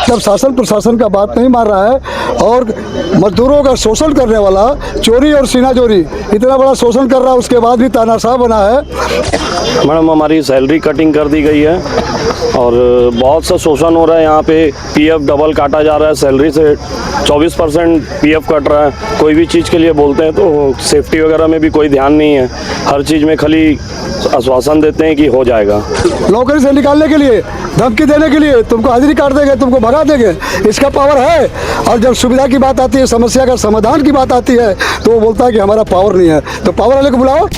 जब शासन प्रशासन का बात नहीं मान रहा है और मजदूरों का शोषण करने वाला, चोरी और सीना चोरी इतना बड़ा शोषण कर रहा है, उसके बाद भी तानाशाह बना है। मैडम हमारी सैलरी कटिंग कर दी गई है और बहुत सा शोषण हो रहा है। यहाँ पे पीएफ डबल काटा जा रहा है, सैलरी से 24% पीएफ कट रहा है। कोई भी चीज़ के लिए बोलते हैं तो सेफ्टी वगैरह में भी कोई ध्यान नहीं है, हर चीज़ में खाली आश्वासन देते हैं कि हो जाएगा। नौकरी से निकालने के लिए, धमकी देने के लिए, तुमको हाजिरी काट देंगे, तुमको भगा देंगे, इसका पावर है। और जब सुविधा की बात आती है, समस्या का समाधान की बात आती है, तो वो बोलता है कि हमारा पावर नहीं है। तो पावर वाले को बुलाओ।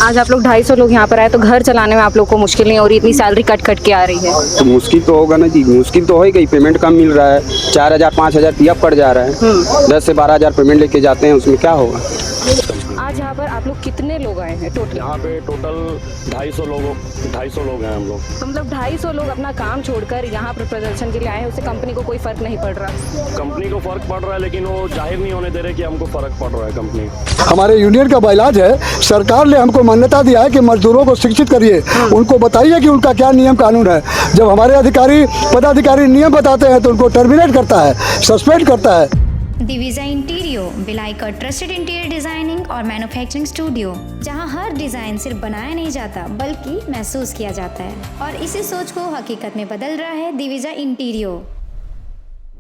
आज आप लोग 250 लोग यहाँ पर आए तो घर चलाने में आप लोग को मुश्किल नहीं हो रही, इतनी सैलरी कट के आ रही है? तो मुश्किल तो होगा ना जी, मुश्किल तो होगा ही। पेमेंट कम मिल रहा है, 4000 5000 पीएफ पड़ जा रहा है, 10 से 12000 पेमेंट लेके जाते हैं, उसमें क्या होगा। आज यहाँ पर आप लोग कितने लोग आए हैं टोटल? यहाँ पे टोटल 250 लोग हैं हम लोग। तो मतलब 250 लोग अपना काम छोड़कर यहाँ पर प्रदर्शन के लिए आए हैं, उससे कंपनी को कोई फर्क नहीं पड़ रहा? कंपनी को फर्क पड़ रहा है, लेकिन वो जाहिर नहीं होने दे रहे कि हमको फर्क पड़ रहा है। कंपनी हमारे यूनियन का बाइलाज है, सरकार ने हमको मान्यता दिया है कि मजदूरों को शिक्षित करिए, उनको बताइए कि उनका क्या नियम कानून है। जब हमारे अधिकारी पदाधिकारी नियम बताते हैं तो उनको टर्मिनेट करता है, सस्पेंड करता है। दिविजा इंटीरियो भिलाई का ट्रस्टेड इंटीरियर डिजाइनिंग और मैन्युफैक्चरिंग स्टूडियो, जहां हर डिजाइन सिर्फ बनाया नहीं जाता बल्कि महसूस किया जाता है, और इसी सोच को हकीकत में बदल रहा है दिविजा इंटीरियो।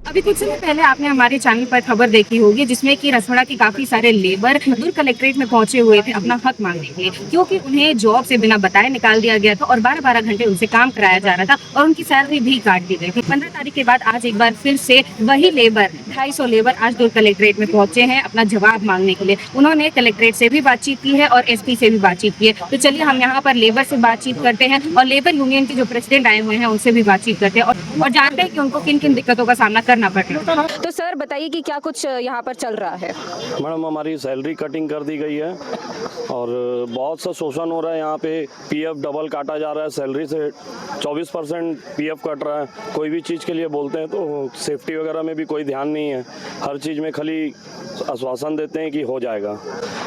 अभी कुछ समय पहले आपने हमारे चैनल पर खबर देखी होगी जिसमें कि रसोड़ा के काफी सारे लेबर दुर्ग कलेक्ट्रेट में पहुंचे हुए थे अपना हक मांगने के लिए, क्योंकि उन्हें जॉब से बिना बताए निकाल दिया गया था और 12-12 घंटे उनसे काम कराया जा रहा था और उनकी सैलरी भी काट दी गई थी। 15 तारीख के बाद आज एक बार फिर से वही लेबर 250 लेबर आज दुर्ग कलेक्ट्रेट में पहुंचे हैं अपना जवाब मांगने के लिए। उन्होंने कलेक्ट्रेट से भी बातचीत की है और एसपी से भी बातचीत की है। तो चलिए हम यहाँ पर लेबर से बातचीत करते हैं और लेबर यूनियन के जो प्रेसिडेंट आए हुए हैं उनसे भी बातचीत करते हैं और जानते हैं कि उनको किन किन दिक्कतों का सामना करना पड़ रहा है। तो सर बताइए कि क्या कुछ यहाँ पर चल रहा है? मैडम हमारी सैलरी कटिंग कर दी गई है और बहुत सा शोषण हो रहा है। यहाँ पे पीएफ डबल काटा जा रहा है, सैलरी से 24% पीएफ कट रहा है। कोई भी चीज़ के लिए बोलते हैं तो सेफ्टी वगैरह में भी कोई ध्यान नहीं है, हर चीज़ में खाली आश्वासन देते हैं कि हो जाएगा।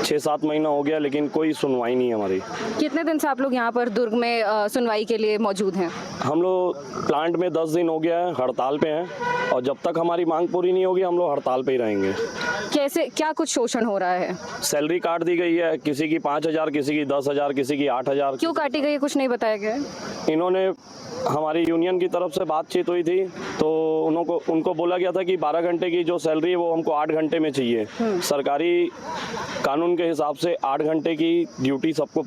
6-7 महीना हो गया लेकिन कोई सुनवाई नहीं है हमारी। कितने दिन से आप लोग यहाँ पर दुर्ग में सुनवाई के लिए मौजूद हैं? हम लोग प्लांट में 10 दिन हो गया है, हड़ताल पे हैं और जब तक हमारी मांग पूरी नहीं होगी हम लोग हड़ताल पे ही रहेंगे। कैसे, क्या कुछ शोषण हो रहा है? सैलरी काट दी गई है, किसी की 5000, किसी की 10,000, किसी की 8000। क्यों काटी गई है, कुछ नहीं बताया गया है? इन्होंने हमारी यूनियन की तरफ से बातचीत हुई थी तो उनको बोला गया था कि 12 घंटे की जो सैलरी है वो हमको 8 घंटे में चाहिए। सरकारी कानून के हिसाब से 8 घंटे की ड्यूटी सबको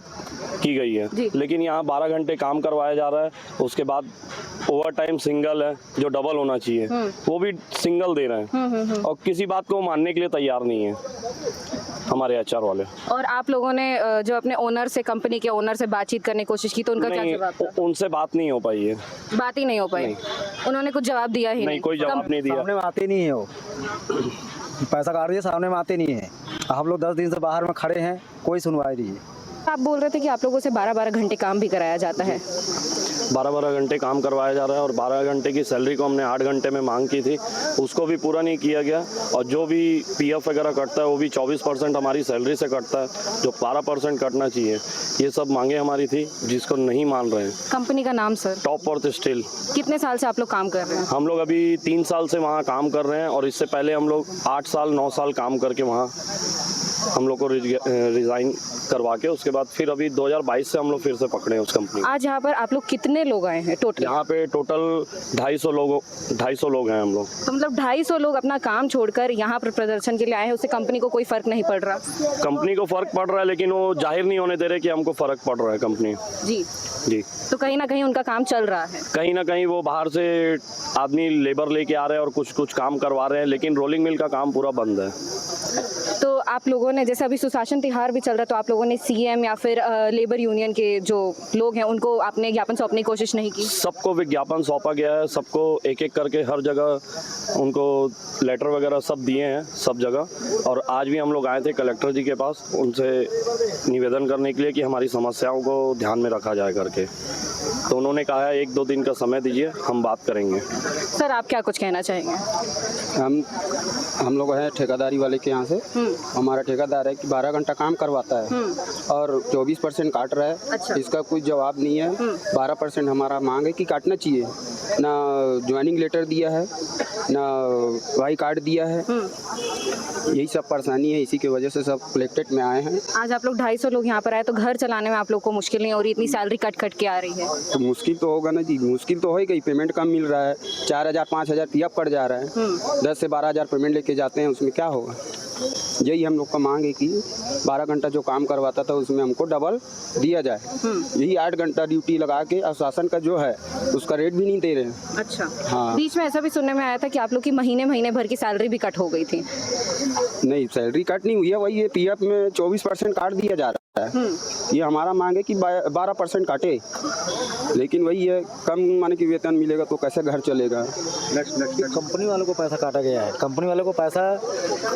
की गई है, लेकिन यहाँ 12 घंटे काम करवाया जा रहा है। उसके बाद ओवर टाइम सिंगल है, जो डबल होना चाहिए वो भी सिंगल दे रहे हैं और किसी बात को मानने के लिए तैयार नहीं है हमारे एचआर वाले। और आप लोगों ने जो अपने ओनर से, कंपनी के ओनर से बातचीत करने की कोशिश की तो उनका क्या जवाब था? उनसे बात नहीं हो पाई है। बात ही नहीं हो पाई? उन्होंने कुछ जवाब दिया ही नहीं, कोई जवाब नहीं दिया। सामने में आते नहीं है, वो पैसा काट दिया, सामने में आते नहीं है। हम लोग 10 दिन से बाहर में खड़े हैं, कोई सुनवाई नहीं है। आप बोल रहे थे कि आप लोगों से 12-12 घंटे काम भी कराया जाता है? 12-12 घंटे काम करवाया जा रहा है और 12 घंटे की सैलरी को हमने 8 घंटे में मांग की थी, उसको भी पूरा नहीं किया गया। और जो भी पीएफ वगैरह कटता है वो भी 24% हमारी सैलरी से कटता है, जो 12% कटना चाहिए। ये सब मांगे हमारी थी जिसको नहीं मान रहे हैं। कंपनी का नाम सर? Top worth steel. कितने साल से आप लोग काम कर रहे हैं? हम लोग अभी 3 साल से वहाँ काम कर रहे हैं और इससे पहले हम लोग 8 साल 9 साल काम करके वहाँ हम लोग को रिजाइन करवा के उसके बाद फिर अभी 2022 से हम लोग फिर से पकड़े हैं उस कंपनी। आज यहाँ पर आप लोग कितने लोग आए हैं टोटल? यहाँ पे टोटल 250 लोग हैं हम लोग। तो मतलब 250 लोग अपना काम छोड़कर यहाँ पर प्रदर्शन के लिए आए हैं, उससे कंपनी को कोई फर्क नहीं पड़ रहा? कंपनी को फर्क पड़ रहा है लेकिन वो जाहिर नहीं होने दे रहे कि हमको फर्क पड़ रहा है। कंपनी जी तो कहीं ना कहीं उनका काम चल रहा है, कहीं ना कहीं वो बाहर से आदमी लेबर लेके आ रहे हैं और कुछ काम करवा रहे हैं, लेकिन रोलिंग मिल का काम पूरा बंद है। तो आप लोगों ने, जैसे अभी सुशासन तिहार भी चल रहा है, तो आप लोगों ने सीएम या फिर लेबर यूनियन के जो लोग हैं उनको आपने ज्ञापन सौंपने की कोशिश नहीं की? सबको विज्ञापन सौंपा गया है, सबको एक एक करके हर जगह उनको लेटर वगैरह सब दिए हैं सब जगह। और आज भी हम लोग आए थे कलेक्टर जी के पास उनसे निवेदन करने के लिए कि हमारी समस्याओं को ध्यान में रखा जाए करके। तो उन्होंने कहा है 1-2 दिन का समय दीजिए, हम बात करेंगे। सर आप क्या कुछ कहना चाहेंगे? हम लोग हैं ठेकेदारी वाले के यहाँ से, हमारा ठेकेदार है कि 12 घंटा काम करवाता है और 24% काट रहा है। अच्छा। इसका कोई जवाब नहीं है। 12% हमारा मांग है कि काटना चाहिए। ना ज्वाइनिंग लेटर दिया है, ना वाई कार्ड दिया है। यही सब परेशानी है, इसी की वजह से सब कलेक्ट्रेट में आए हैं। आज आप लोग 250 लोग यहाँ पर आए तो घर चलाने में आप लोग को मुश्किल नहीं हो रही, इतनी सैलरी कट कट के आ रही है? तो मुश्किल तो होगा ना जी, मुश्किल तो होगा ही। पेमेंट कम मिल रहा है, 4000 5000 पीएफ कट जा रहा है। 10 से 12 हजार पेमेंट लेके जाते हैं, उसमें क्या होगा? यही हम लोग का मांग है कि 12 घंटा जो काम करवाता था उसमें हमको डबल दिया जाए। यही 8 घंटा ड्यूटी लगा के शासन का जो है उसका रेट भी नहीं दे रहे हैं। अच्छा। हाँ। बीच में ऐसा भी सुनने में आया था कि आप लोग की महीने भर की सैलरी भी कट हो गई थी। नहीं, सैलरी कट नहीं हुई है, वही पीएफ में 24% काट दिया जा रहा है। ये हमारा मांग है कि 12% काटे, लेकिन वही है कम माने कि वेतन मिलेगा तो कैसे घर चलेगा। कंपनी वालों को पैसा काटा गया है, कंपनी वालों को पैसा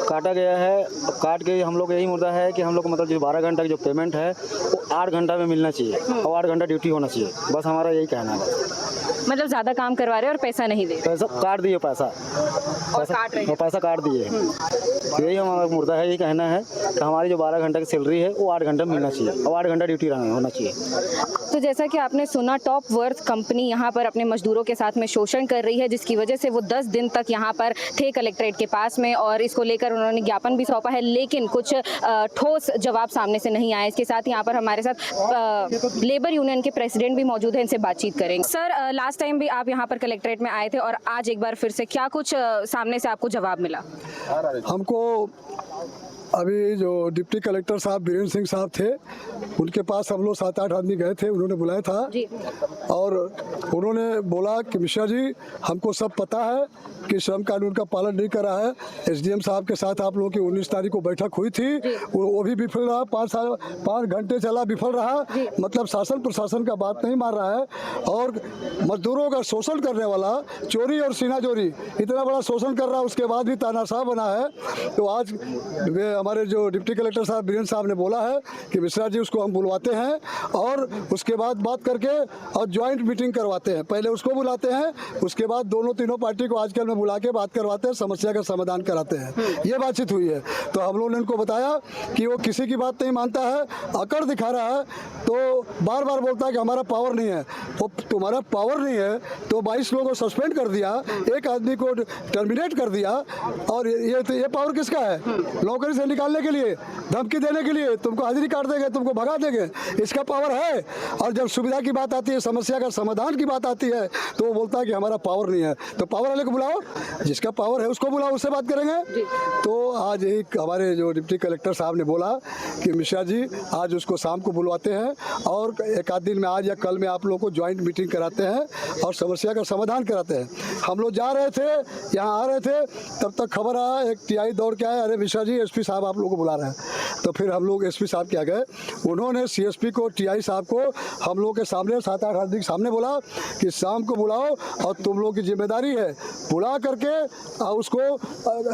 काटा गया है। काट के हम लोग यही मुद्दा है कि हम लोग को मतलब जो 12 घंटा की जो पेमेंट है वो 8 घंटा में मिलना चाहिए और 8 घंटा ड्यूटी होना चाहिए। बस हमारा यही कहना है। मतलब ज्यादा काम करवा रहे हैं और पैसा नहीं दे रहे पैसा काट दिए, पैसा पैसा काट दिए। यही हमारा मुद्दा है, यही कहना है कि हमारी जो 12 घंटा की सैलरी है वो 8 घंटा मिलना चाहिए और 8 घंटा ड्यूटी होना चाहिए। तो जैसा कि आपने सुना, टॉप वर्थ कंपनी यहाँ पर अपने मजदूरों के साथ में शोषण कर रही है, जिसकी वजह से वो 10 दिन तक यहाँ पर थे कलेक्ट्रेट के पास में और इसको लेकर उन्होंने ज्ञापन भी सौंपा है, लेकिन कुछ ठोस जवाब सामने से नहीं आया। इसके साथ यहाँ पर हमारे साथ लेबर यूनियन के प्रेसिडेंट भी मौजूद हैं, इनसे बातचीत करेंगे। सर, लास्ट टाइम भी आप यहाँ पर कलेक्ट्रेट में आए थे और आज एक बार फिर से क्या कुछ सामने से आपको जवाब मिला? हमको अभी जो डिप्टी कलेक्टर साहब बीरेंद्र सिंह साहब थे, उनके पास हम लोग 7-8 आदमी गए थे, उन्होंने बुलाया था जी। और उन्होंने बोला कि मिश्रा जी, हमको सब पता है कि श्रम कानून का पालन नहीं करा है। एसडीएम साहब के साथ आप लोगों की 19 तारीख को बैठक हुई थी, वो भी विफल रहा। 5 घंटे चला, विफल रहा। मतलब शासन प्रशासन का बात नहीं मान रहा है और मजदूरों का शोषण करने वाला, चोरी और सीना चोरी इतना बड़ा शोषण कर रहा है, उसके बाद भी तानाशाह बना है। तो आज हमारे जो डिप्टी कलेक्टर साहब बीरेंद्र साहब ने बोला है कि मिश्रा जी, उसको हम बुलवाते हैं और उसके बाद बात करके और ज्वाइंट मीटिंग करवाते हैं। पहले उसको बुलाते हैं, उसके बाद दोनों तीनों पार्टी को आजकल में बुला के बात करवाते हैं, समस्या का समाधान कराते हैं। ये बातचीत हुई है। तो हम लोगों ने उनको बताया कि वो किसी की बात नहीं मानता है, अकड़ दिखा रहा है, तो बार बार बोलता है कि हमारा पावर नहीं है। वो तुम्हारा पावर नहीं है तो 22 लोगों को सस्पेंड कर दिया, एक आदमी को टर्मिनेट कर दिया, और ये पावर किसका है? नौकरी से निकालने के लिए, धमकी देने के लिए, तुमको हाजिरी काट देंगे, तुमको भगा देंगे, इसका पावर है। और जब सुविधा की बात आती है, समस्या का समाधान की बात आती है, तो वो बोलता है कि हमारा पावर नहीं है। तो पावर वाले को बुलाओ, जिसका पावर है उसको बुलाओ, उससे बात करेंगे। तो आज एक हमारे जो डिप्टी कलेक्टर साहब ने बोला कि मिश्रा जी, आज उसको शाम को बुलवाते हैं और एक आध दिन में, आज या कल में आप लोगों को ज्वाइंट मीटिंग कराते हैं और समस्या का समाधान कराते हैं। हम लोग जा रहे थे, यहाँ आ रहे थे, तब तक खबर आया, एक टीआई दौड़ के आया, अरे मिश्रा जी, एसपी साहब आप लोगों को बुला रहे हैं। तो फिर हम लोग एसपी साहब के आ गए, उन्होंने सीएसपी को, टीआई साहब को हम लोग के सामने 7-8 आदमी के सामने बोला कि शाम को बुलाओ और तुम लोग की जिम्मेदारी है, बुला करके उसको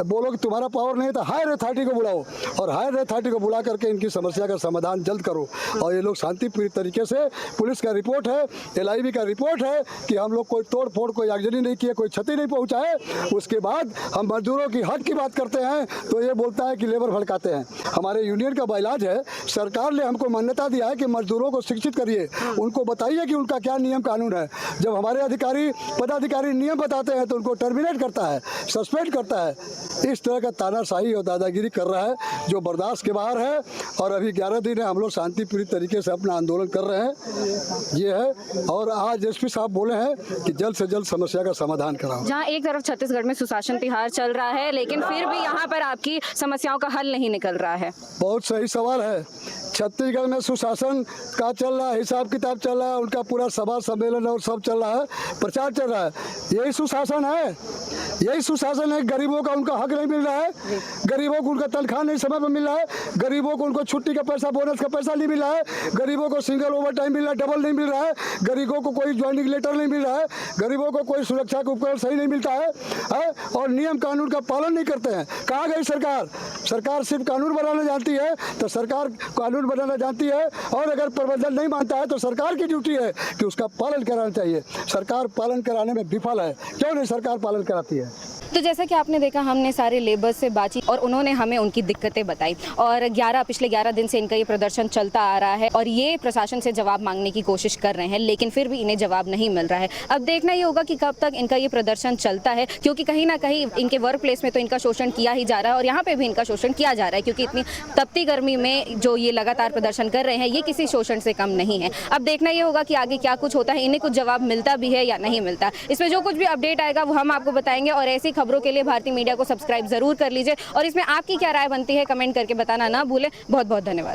बोलो कि तुम्हारा पावर नहीं था, हायर अथॉरिटी को बुलाओ और हायर अथॉरिटी को बुला करके इनकी समस्या का समाधान जल्द करो। और ये लोग शांतिपूर्ण तरीके से, पुलिस का रिपोर्ट है, LIB का रिपोर्ट है कि हम लोग कोई तोड़ फोड़, कोई आगजनी नहीं किए, कोई क्षति नहीं पहुँचाए। उसके बाद हम मजदूरों की हक की बात करते हैं तो ये बोलता है कि लेबर भड़काते हैं। हमारे यूनियन का बाइलाज है, सरकार ने हमको मान्यता दिया है कि मजदूरों को शिक्षित करिए, उनको बताइए कि उनका क्या नियम कानून है। जब हमारे अधिकारी पदाधिकारी नियम बताते हैं तो उनको टर्मिनेट करता है, सस्पेंड करता है। इस तरह का तानाशाही और दादागिरी कर रहा है जो बर्दाश्त के बाहर है। और अभी 11 दिन है, हम लोग शांतिपूर्ण तरीके से अपना आंदोलन कर रहे हैं, ये है। और आज एसपी साहब बोले हैं कि जल्द से जल्द समस्या का समाधान कराओ। जहाँ एक तरफ छत्तीसगढ़ में सुशासन तिहार चल रहा है, लेकिन फिर भी यहाँ पर आपकी समस्याओं का हल नहीं निकल रहा है। बहुत सही सवाल है। छत्तीसगढ़ में सुशासन का चल रहा है, हिसाब किताब चल रहा है, उनका पूरा सभा सम्मेलन और सब चल रहा है, प्रचार चल रहा है। यही सुशासन है, यही सुशासन है। गरीबों का उनका हक नहीं मिल रहा है, गरीबों को उनका तनख्वाह नहीं समय पर मिल रहा है, गरीबों को उनको छुट्टी का पैसा, बोनस का पैसा नहीं मिल रहा है, गरीबों को सिंगल ओवर टाइम मिल रहा है, डबल नहीं मिल रहा है, गरीबों को कोई ज्वाइनिंग लेटर नहीं मिल रहा है, गरीबों को कोई सुरक्षा का उपकरण सही नहीं मिलता है, और नियम कानून का पालन नहीं करते हैं। कहाँ गई सरकार? सरकार सिर्फ कानून बनाना जानती है, तो सरकार कानून बनाना जानती है, और अगर प्रबंधन नहीं मानता है तो सरकार की ड्यूटी है कि उसका पालन कराना चाहिए। सरकार पालन कराने में विफल है। क्यों नहीं सरकार पालन कराती है? तो जैसा कि आपने देखा, हमने सारे लेबर्स से बातचीत और उन्होंने हमें उनकी दिक्कतें बताई और पिछले 11 दिन से इनका ये प्रदर्शन चलता आ रहा है और ये प्रशासन से जवाब मांगने की कोशिश कर रहे हैं, लेकिन फिर भी इन्हें जवाब नहीं मिल रहा है। अब देखना ये होगा कि कब तक इनका ये प्रदर्शन चलता है, क्योंकि कहीं ना कहीं इनके वर्क प्लेस में तो इनका शोषण किया ही जा रहा है और यहाँ पे भी इनका शोषण किया जा रहा है, क्योंकि इतनी तपती गर्मी में जो ये लगातार प्रदर्शन कर रहे हैं ये किसी शोषण से कम नहीं है। अब देखना ये होगा कि आगे क्या कुछ होता है, इन्हें कुछ जवाब मिलता भी है या नहीं मिलता। इसमें जो कुछ भी अपडेट आएगा वो हम आपको बताएंगे और ऐसी खबरों के लिए भारतीय मीडिया को सब्सक्राइब जरूर कर लीजिए और इसमें आपकी क्या राय बनती है कमेंट करके बताना ना भूलें। बहुत बहुत धन्यवाद।